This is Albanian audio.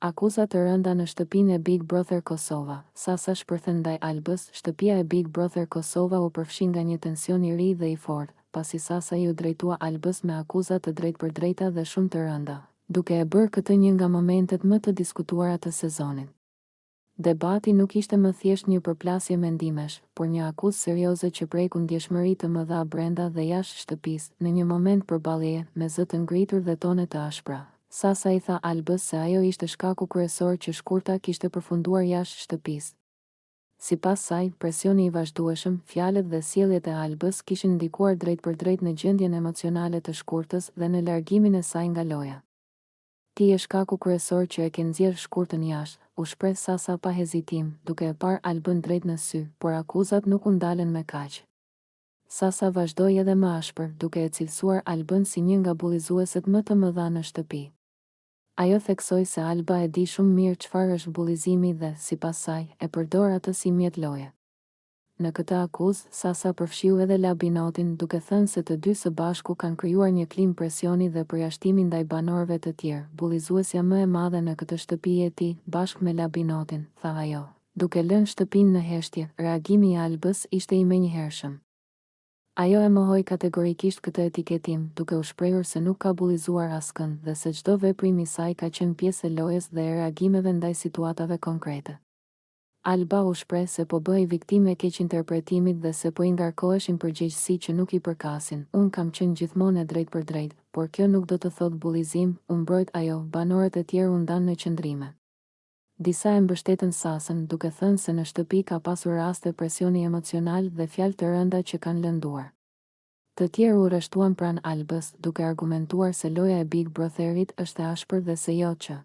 Akuza të rënda në shtëpinë e Big Brother Kosova. Sasa shpërthen ndaj Albës, shtëpia e Big Brother Kosova u përfshin nga një tension i ri dhe i fortë, pasi Sasa ju drejtua Albës me akuza të drejtpërdrejta dhe shumë të rënda, duke e bërë këtë një nga momentet më të diskutuara të sezonit. Debati nuk ishte më thjesht një përplasje mendimesh, por një akuzë serioze që preku ndjeshmëri të mëdha brenda dhe jashtë shtëpisë, në një moment përballjeje me zë të ngritur dhe tone të ashpra. Sasa i tha Albës se ajo ishte shkaku kryesor që Shkurta kishte përfunduar jashtë shtëpisë. Sipas saj, presioni i vazhdueshëm, fjalët dhe sjelljet e Albës kishin ndikuar drejtpërdrejt në gjendjen emocionale të Shkurtës dhe në largimin e saj nga loja. Ti je shkaku kryesor që e ke nxjerrë Shkurtën jashtë, u shpreh Sasa pa hezitim, duke e parë Albën drejt në sy, por akuzat nuk u ndalen me kaq. Sasa vazhdoi edhe më ashpër, duke e cilësuar Albën si një nga bullizueset më të mëdha në shtëpi. Ajo theksoi se Alba e di shumë mirë çfarë është bullizimi dhe, sipas saj, e përdor atë si mjet loje. Në këtë akuzë, Sasa përfshiu edhe Labinotin, duke thënë se të dy së bashku kanë krijuar një klim presioni dhe përjashtimi ndaj banorëve të tjerë. Bullizuesja më e madhe në këtë shtëpi e ti, bashkë me Labinotin, tha ajo. Duke lënë shtëpinë në heshtje, reagimi i Albës ishte i menjëhershëm. Ajo e mohoi kategorikisht këtë etiketim, duke u shprehur se nuk ka bullizuar askënd dhe se çdo veprim i saj ka qenë pjesë e lojës dhe e reagimeve ndaj situatave konkrete. Alba u shpreh se po bëhej viktimë e keqinterpretimit dhe se po i ngarkoheshin përgjegjësi që nuk i përkasin. Unë kam qenë gjithmonë e drejtpërdrejtë, por kjo nuk do të thotë bullizim, u mbrojt ajo. Banorët e tjerë u ndanë në qëndrime. Disa e mbështetën Sasën, duke thënë se në shtëpi ka pasur raste presioni emocional dhe fjalë të rënda që kanë lënduar. Të tjerë u rreshtuan pranë Albës, duke argumentuar se loja e Big Brotherit është e ashpër dhe se jo që